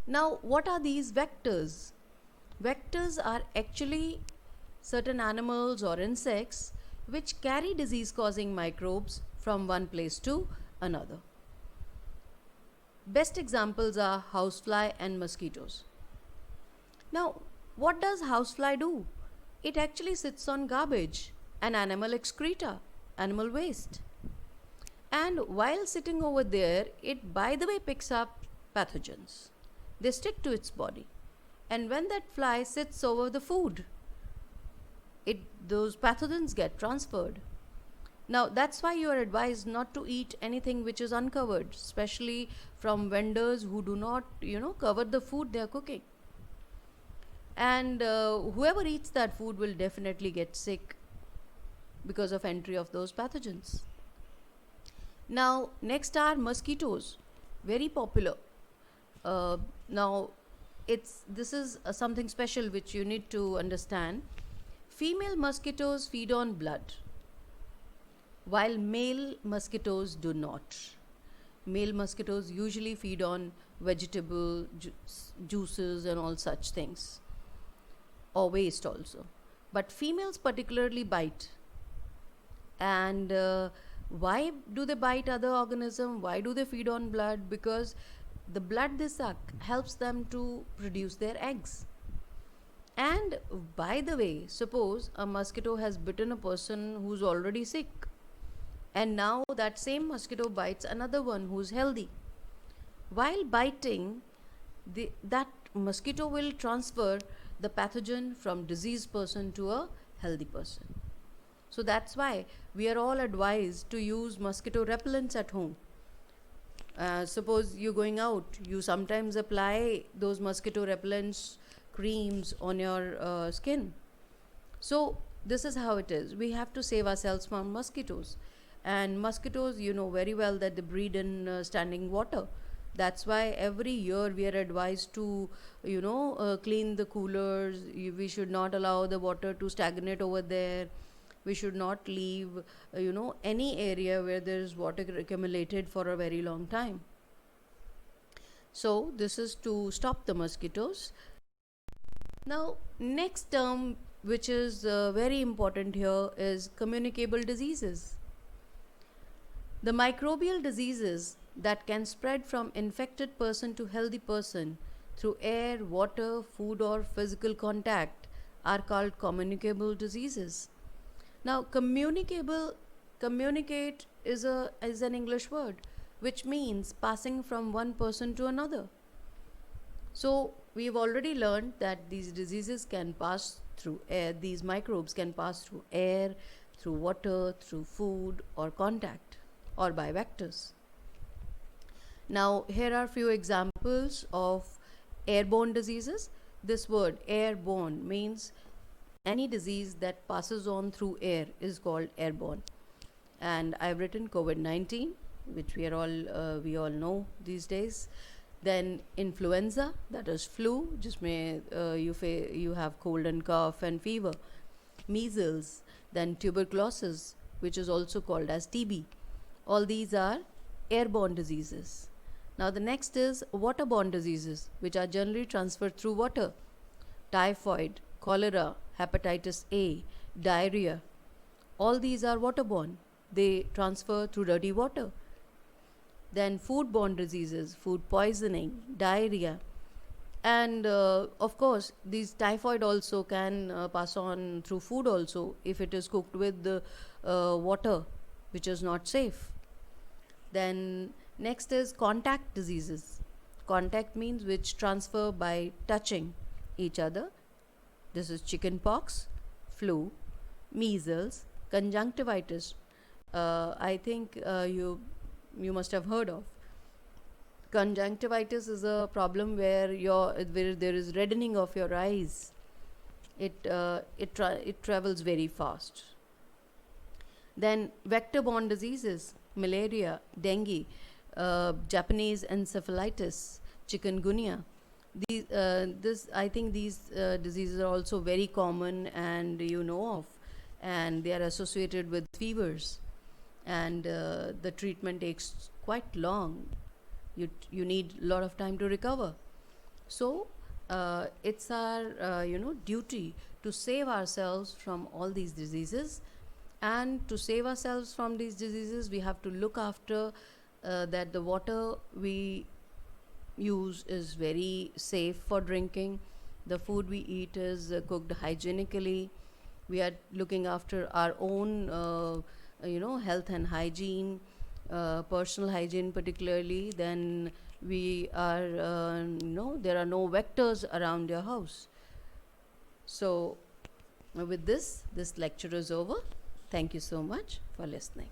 Now, what are these vectors? Vectors are actually certain animals or insects which carry disease causing microbes from one place to another. Best examples are housefly and mosquitoes. Now, what does housefly do? It actually sits on garbage and animal excreta, animal waste. And while sitting over there, it by the way picks up pathogens. They stick to its body. And when that fly sits over the food, it those pathogens get transferred. Now that's why you are advised not to eat anything which is uncovered, especially from vendors who do not, cover the food they are cooking. And whoever eats that food will definitely get sick because of entry of those pathogens. Now, next are mosquitoes, very popular. Now, it's this is something special which you need to understand. Female mosquitoes feed on blood, while male mosquitoes do not. Male mosquitoes usually feed on vegetable juices and all such things, or waste also. But females particularly bite. And why do they bite other organism? Why do they feed on blood? Because the blood they suck helps them to produce their eggs. And by the way, suppose a mosquito has bitten a person who's already sick, and now that same mosquito bites another one who's healthy. While biting, that mosquito will transfer the pathogen from diseased person to a healthy person. So that's why we are all advised to use mosquito repellents at home. Suppose you're going out, you sometimes apply those mosquito repellents creams on your skin. So this is how it is. We have to save ourselves from mosquitoes. And mosquitoes, you know very well that they breed in standing water. That's why every year we are advised to, clean the coolers. We should not allow the water to stagnate over there. We should not leave, any area where there is water accumulated for a very long time. So this is to stop the mosquitoes. Now, next term, which is very important here, is communicable diseases. The microbial diseases that can spread from infected person to healthy person through air, water, food, or physical contact are called communicable diseases. Now, communicate is an English word which means passing from one person to another. So, we've already learned that these diseases can pass through air, these microbes can pass through air, through water, through food, or contact, or by vectors. Now, here are few examples of airborne diseases. This word airborne means any disease that passes on through air is called airborne. And I've written COVID-19, which we all know these days. Then influenza, that is flu, जिसमें you have cold and cough and fever. Measles, then tuberculosis, which is also called as TB. All these are airborne diseases. Now the next is waterborne diseases, which are generally transferred through water. Typhoid, cholera, hepatitis A, diarrhea. All these are waterborne. They transfer through dirty water. Then foodborne diseases, food poisoning, diarrhea. And of course, these typhoid also can pass on through food also if it is cooked with the water, which is not safe. Then next is contact diseases. Contact means which transfer by touching each other. This is chickenpox, flu, measles, conjunctivitis. I think you must have heard of. Conjunctivitis is a problem where where there is reddening of your eyes. It travels very fast. Then vector-borne diseases, malaria, dengue, Japanese encephalitis, chikungunya. These diseases are also very common and you know of, and they are associated with fevers, and the treatment takes quite long. You need a lot of time to recover. So it's our duty to save ourselves from all these diseases, and to save ourselves from these diseases we have to look after that the water we use is very safe for drinking, the food we eat is cooked hygienically, we are looking after our own health and hygiene, personal hygiene particularly, then we are there are no vectors around your house. So with this lecture is over. Thank you so much for listening.